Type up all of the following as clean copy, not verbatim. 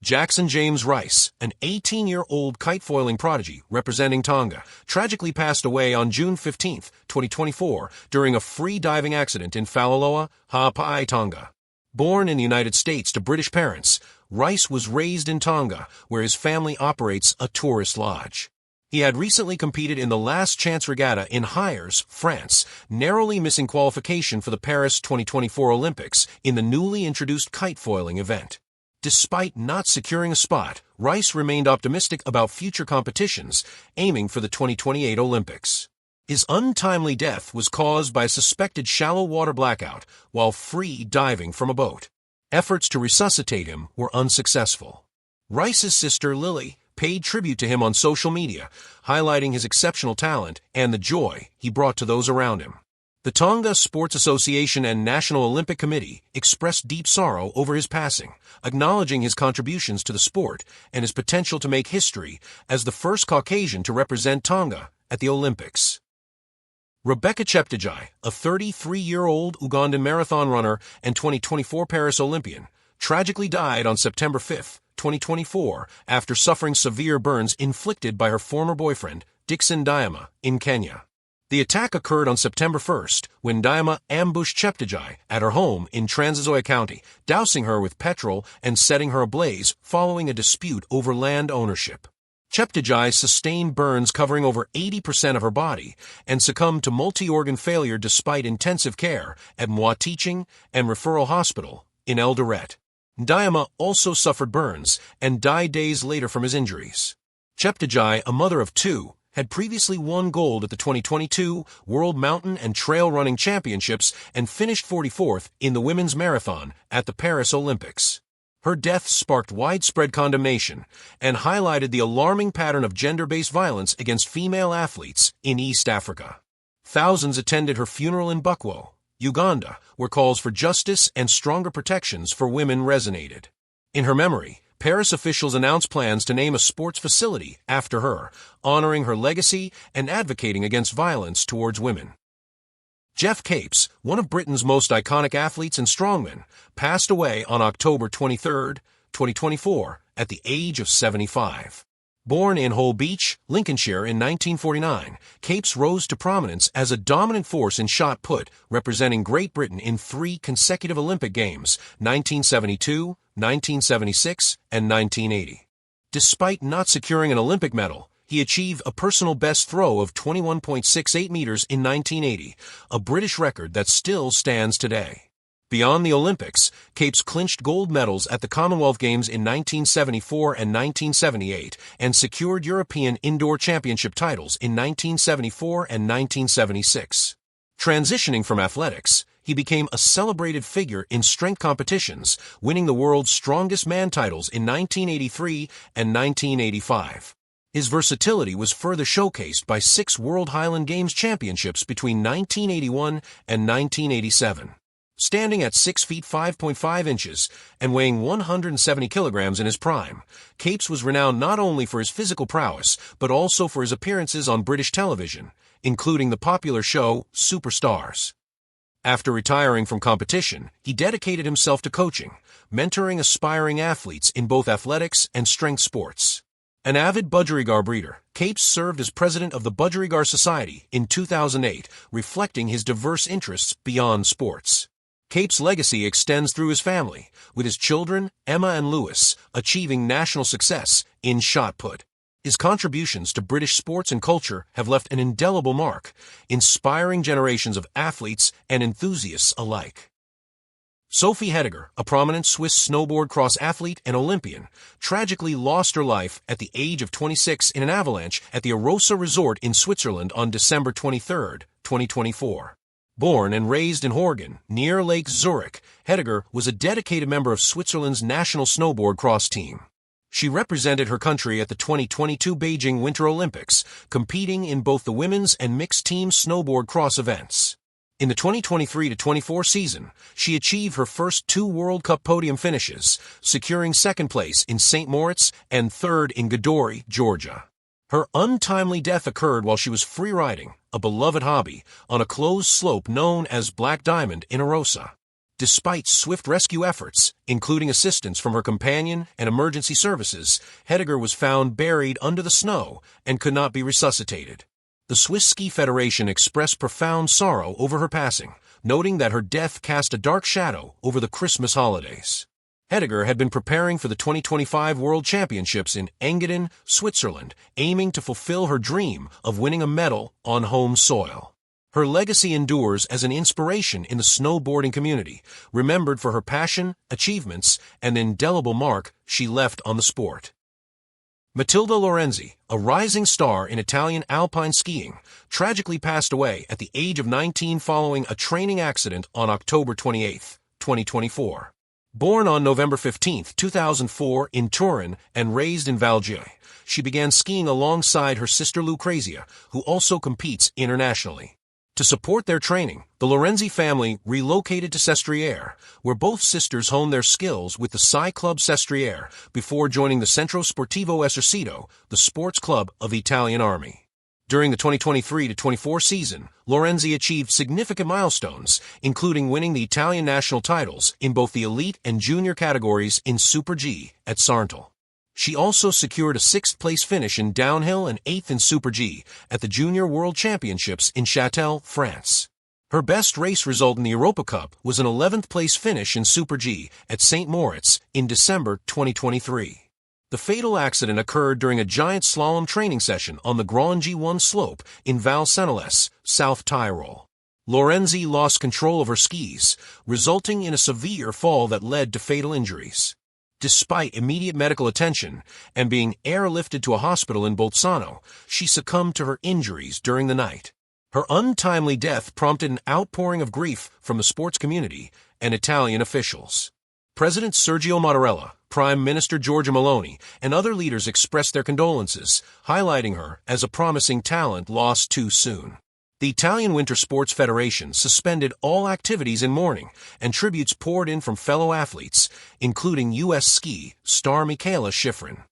Jackson James Rice, an 18-year-old kitefoiling prodigy representing Tonga, tragically passed away on June 15, 2024, during a free diving accident in Faleloa, Ha'apai, Tonga. Born in the United States to British parents, Rice was raised in Tonga, where his family operates a tourist lodge. He had recently competed in the Last Chance Regatta in Hyères, France, narrowly missing qualification for the Paris 2024 Olympics in the newly introduced kitefoiling event. Despite not securing a spot, Rice remained optimistic about future competitions, aiming for the 2028 Olympics. His untimely death was caused by a suspected shallow water blackout while free diving from a boat. Efforts to resuscitate him were unsuccessful. Rice's sister, Lily, paid tribute to him on social media, highlighting his exceptional talent and the joy he brought to those around him. The Tonga Sports Association and National Olympic Committee expressed deep sorrow over his passing, acknowledging his contributions to the sport and his potential to make history as the first Caucasian to represent Tonga at the Olympics. Rebecca Cheptegei, a 33-year-old Ugandan marathon runner and 2024 Paris Olympian, tragically died on September 5, 2024, after suffering severe burns inflicted by her former boyfriend, Dickson Ndiema, in Kenya. The attack occurred on September 1st when Ndiema ambushed Cheptegei at her home in Trans Nzoia County, dousing her with petrol and setting her ablaze following a dispute over land ownership. Cheptegei sustained burns covering over 80% of her body and succumbed to multi-organ failure despite intensive care at Mwa Teaching and Referral Hospital in Eldoret. Ndiema also suffered burns and died days later from his injuries. Cheptegei, a mother of two, had previously won gold at the 2022 World Mountain and Trail Running Championships and finished 44th in the women's marathon at the Paris Olympics. Her death sparked widespread condemnation and highlighted the alarming pattern of gender-based violence against female athletes in East Africa. Thousands attended her funeral in Bukwao, Uganda, where calls for justice and stronger protections for women resonated. In her memory, Paris officials announced plans to name a sports facility after her, honoring her legacy and advocating against violence towards women. Geoff Capes, one of Britain's most iconic athletes and strongmen, passed away on October 23, 2024, at the age of 75. Born in Hull Beach, Lincolnshire in 1949, Capes rose to prominence as a dominant force in shot put, representing Great Britain in 3 consecutive Olympic Games, 1972, 1976, and 1980. Despite not securing an Olympic medal, he achieved a personal best throw of 21.68 meters in 1980, a British record that still stands today. Beyond the Olympics, Capes clinched gold medals at the Commonwealth Games in 1974 and 1978 and secured European Indoor Championship titles in 1974 and 1976. Transitioning from athletics, he became a celebrated figure in strength competitions, winning the world's strongest man titles in 1983 and 1985. His versatility was further showcased by 6 World Highland Games championships between 1981 and 1987. Standing at 6 feet 5.5 inches and weighing 170 kilograms in his prime, Capes was renowned not only for his physical prowess, but also for his appearances on British television, including the popular show Superstars. After retiring from competition, he dedicated himself to coaching, mentoring aspiring athletes in both athletics and strength sports. An avid budgerigar breeder, Capes served as president of the Budgerigar Society in 2008, reflecting his diverse interests beyond sports. Capes' legacy extends through his family, with his children, Emma and Lewis, achieving national success in shot put. His contributions to British sports and culture have left an indelible mark, inspiring generations of athletes and enthusiasts alike. Sophie Hedegaard, a prominent Swiss snowboard cross athlete and Olympian, tragically lost her life at the age of 26 in an avalanche at the Arosa Resort in Switzerland on December 23, 2024. Born and raised in Horgen, near Lake Zurich, Hedegaard was a dedicated member of Switzerland's national snowboard cross team. She represented her country at the 2022 Beijing Winter Olympics, competing in both the women's and mixed team snowboard cross events. In the 2023-24 season, she achieved her first 2 World Cup podium finishes, securing 2nd place in St. Moritz and 3rd in Gdori, Georgia. Her untimely death occurred while she was freeriding, a beloved hobby, on a closed slope known as Black Diamond in Arosa. Despite swift rescue efforts, including assistance from her companion and emergency services, Cheptegei was found buried under the snow and could not be resuscitated. The Swiss Ski Federation expressed profound sorrow over her passing, noting that her death cast a dark shadow over the Christmas holidays. Cheptegei had been preparing for the 2025 World Championships in Engadin, Switzerland, aiming to fulfill her dream of winning a medal on home soil. Her legacy endures as an inspiration in the snowboarding community, remembered for her passion, achievements, and the indelible mark she left on the sport. Matilda Lorenzi, a rising star in Italian alpine skiing, tragically passed away at the age of 19 following a training accident on October 28, 2024. Born on November 15, 2004 in Turin and raised in Valgei, she began skiing alongside her sister Lucrezia, who also competes internationally. To support their training, the Lorenzi family relocated to Sestriere, where both sisters honed their skills with the Sci Club Sestriere before joining the Centro Sportivo Esercito, the sports club of the Italian Army. During the 2023-24 season, Lorenzi achieved significant milestones, including winning the Italian national titles in both the elite and junior categories in Super G at Sarntal. She also secured a 6th-place finish in downhill and 8th in Super G at the Junior World Championships in Châtel, France. Her best race result in the Europa Cup was an 11th-place finish in Super G at St. Moritz in December 2023. The fatal accident occurred during a giant slalom training session on the Grand G1 slope in Val Seneless, South Tyrol. Lorenzi lost control of her skis, resulting in a severe fall that led to fatal injuries. Despite immediate medical attention and being airlifted to a hospital in Bolzano, she succumbed to her injuries during the night. Her untimely death prompted an outpouring of grief from the sports community and Italian officials. President Sergio Mattarella, Prime Minister Giorgia Meloni, and other leaders expressed their condolences, highlighting her as a promising talent lost too soon. The Italian Winter Sports Federation suspended all activities in mourning, and tributes poured in from fellow athletes, including U.S. ski star Michaela Schifrin.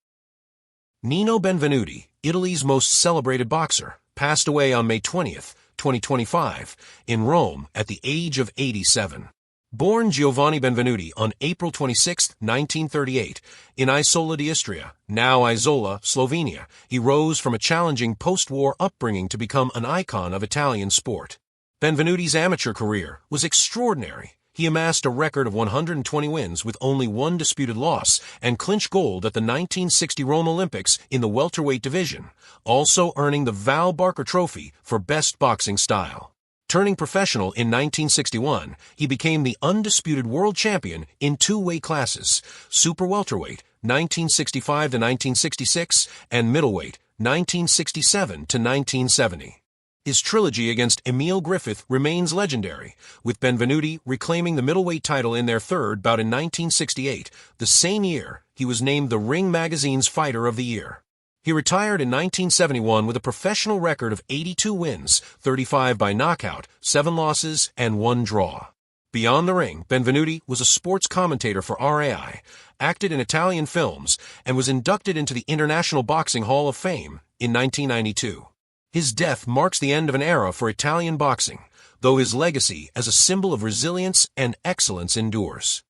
Nino Benvenuti, Italy's most celebrated boxer, passed away on May 20, 2025, in Rome at the age of 87. Born Giovanni Benvenuti on April 26, 1938, in Isola d'Istria, now Isola, Slovenia, he rose from a challenging post-war upbringing to become an icon of Italian sport. Benvenuti's amateur career was extraordinary. He amassed a record of 120 wins with only one disputed loss and clinched gold at the 1960 Rome Olympics in the welterweight division, also earning the Val Barker Trophy for Best Boxing Style. Turning professional in 1961, he became the undisputed world champion in 2 weight classes, super welterweight 1965 to 1966 and middleweight 1967 to 1970. His trilogy against Emil Griffith remains legendary, with Benvenuti reclaiming the middleweight title in their third bout in 1968, the same year he was named the Ring Magazine's Fighter of the Year. He retired in 1971 with a professional record of 82 wins, 35 by knockout, 7 losses, and 1 draw. Beyond the ring, Benvenuti was a sports commentator for RAI, acted in Italian films, and was inducted into the International Boxing Hall of Fame in 1992. His death marks the end of an era for Italian boxing, though his legacy as a symbol of resilience and excellence endures.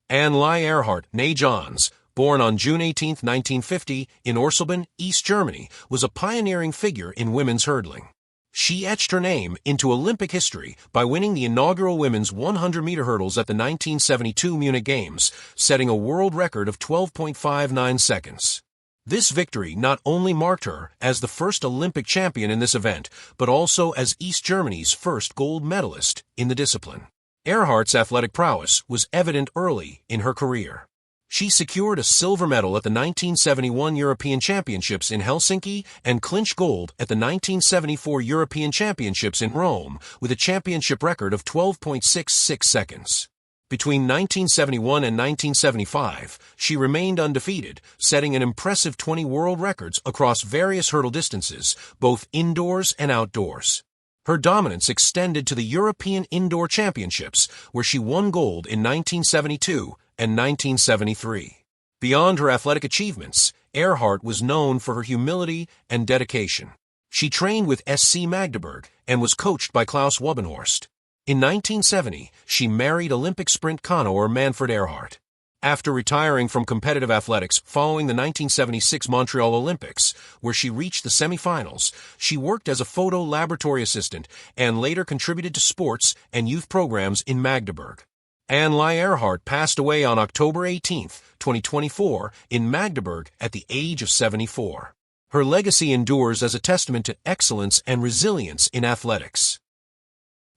Anneli Erhardt, née Johns, born on June 18, 1950, in Orselben, East Germany, was a pioneering figure in women's hurdling. She etched her name into Olympic history by winning the inaugural women's 100-meter hurdles at the 1972 Munich Games, setting a world record of 12.59 seconds. This victory not only marked her as the first Olympic champion in this event, but also as East Germany's first gold medalist in the discipline. Erhardt's athletic prowess was evident early in her career. She secured a silver medal at the 1971 European Championships in Helsinki and clinched gold at the 1974 European Championships in Rome with a championship record of 12.66 seconds. Between 1971 and 1975, she remained undefeated, setting an impressive 20 world records across various hurdle distances, both indoors and outdoors. Her dominance extended to the European Indoor Championships, where she won gold in 1972 and 1973. Beyond her athletic achievements, Erhardt was known for her humility and dedication. She trained with SC Magdeburg and was coached by Klaus Wubenhorst. In 1970, she married Olympic sprint canoer Manfred Ehrhardt. After retiring from competitive athletics following the 1976 Montreal Olympics, where she reached the semifinals, she worked as a photo laboratory assistant and later contributed to sports and youth programs in Magdeburg. Anne-Lai Ehrhardt passed away on October 18, 2024, in Magdeburg at the age of 74. Her legacy endures as a testament to excellence and resilience in athletics.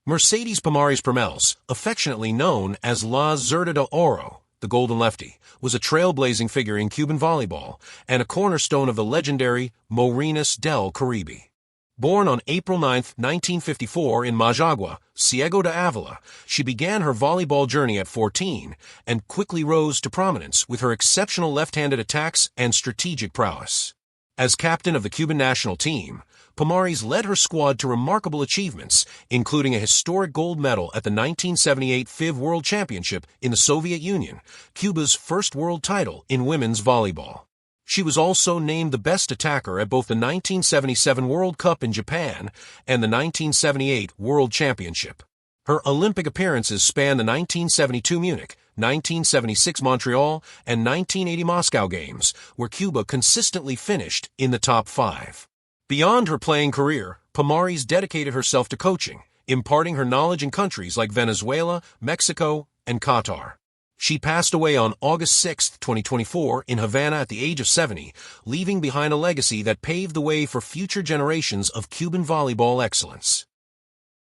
Mercedes Pamares Permels, affectionately known as La Zurda de Oro, the Golden Lefty, was a trailblazing figure in Cuban volleyball and a cornerstone of the legendary Morenas del Caribe. Born on April 9, 1954 in Majagua, Ciego de Avila, she began her volleyball journey at 14 and quickly rose to prominence with her exceptional left-handed attacks and strategic prowess. As captain of the Cuban national team, Pamares led her squad to remarkable achievements, including a historic gold medal at the 1978 FIV World Championship in the Soviet Union, Cuba's first world title in women's volleyball. She was also named the best attacker at both the 1977 World Cup in Japan and the 1978 World Championship. Her Olympic appearances span the 1972 Munich, 1976 Montreal, and 1980 Moscow Games, where Cuba consistently finished in the top 5. Beyond her playing career, Pamares dedicated herself to coaching, imparting her knowledge in countries like Venezuela, Mexico, and Qatar. She passed away on August 6, 2024, in Havana at the age of 70, leaving behind a legacy that paved the way for future generations of Cuban volleyball excellence.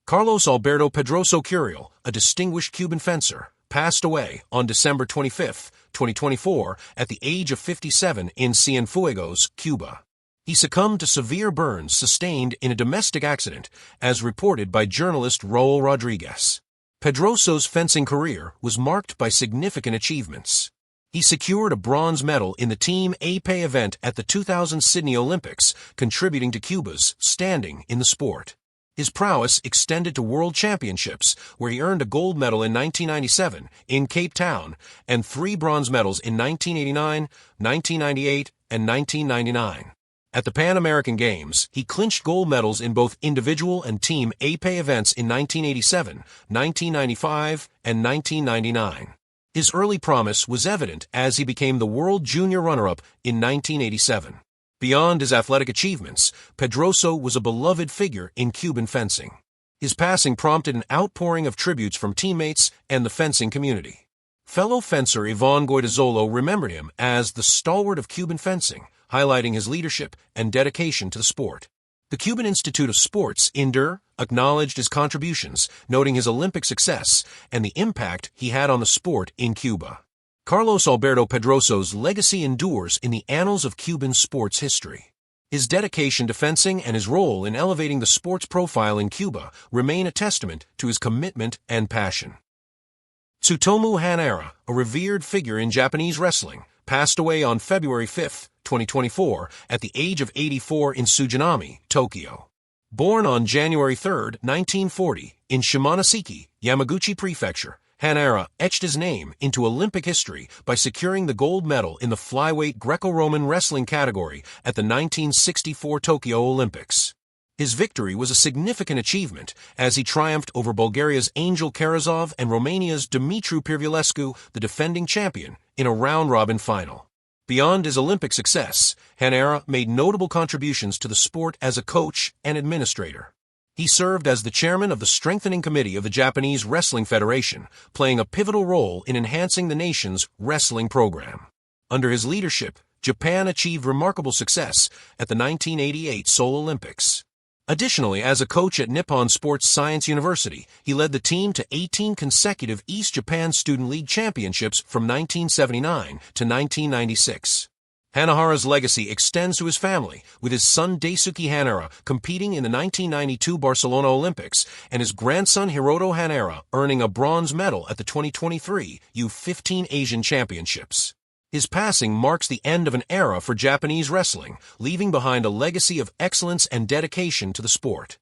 Carlos Alberto Pedroso Curiel, a distinguished Cuban fencer, passed away on December 25, 2024, at the age of 57 in Cienfuegos, Cuba. He succumbed to severe burns sustained in a domestic accident, as reported by journalist Raul Rodriguez. Pedroso's fencing career was marked by significant achievements. He secured a bronze medal in the Team AP event at the 2000 Sydney Olympics, contributing to Cuba's standing in the sport. His prowess extended to World Championships, where he earned a gold medal in 1997 in Cape Town and 3 bronze medals in 1989, 1998, and 1999. At the Pan American Games, he clinched gold medals in both individual and team AP events in 1987, 1995, and 1999. His early promise was evident as he became the world junior runner-up in 1987. Beyond his athletic achievements, Pedroso was a beloved figure in Cuban fencing. His passing prompted an outpouring of tributes from teammates and the fencing community. Fellow fencer Ivan Goytazolo remembered him as the stalwart of Cuban fencing, highlighting his leadership and dedication to the sport. The Cuban Institute of Sports, INDER, acknowledged his contributions, noting his Olympic success and the impact he had on the sport in Cuba. Carlos Alberto Pedroso's legacy endures in the annals of Cuban sports history. His dedication to fencing and his role in elevating the sports profile in Cuba remain a testament to his commitment and passion. Tsutomu Hanara, a revered figure in Japanese wrestling, passed away on February 5, 2024, at the age of 84 in Suginami, Tokyo. Born on January 3, 1940, in Shimonoseki, Yamaguchi Prefecture, Hanara etched his name into Olympic history by securing the gold medal in the flyweight Greco-Roman wrestling category at the 1964 Tokyo Olympics. His victory was a significant achievement as he triumphed over Bulgaria's Angel Karazov and Romania's Dumitru Pirvilescu, the defending champion, in a round-robin final. Beyond his Olympic success, Hanara made notable contributions to the sport as a coach and administrator. He served as the chairman of the Strengthening Committee of the Japanese Wrestling Federation, playing a pivotal role in enhancing the nation's wrestling program. Under his leadership, Japan achieved remarkable success at the 1988 Seoul Olympics. Additionally, as a coach at Nippon Sports Science University, he led the team to 18 consecutive East Japan Student League championships from 1979 to 1996. Hanahara's legacy extends to his family, with his son Daisuke Hanara competing in the 1992 Barcelona Olympics and his grandson Hiroto Hanara earning a bronze medal at the 2023 U15 Asian Championships. His passing marks the end of an era for Japanese wrestling, leaving behind a legacy of excellence and dedication to the sport.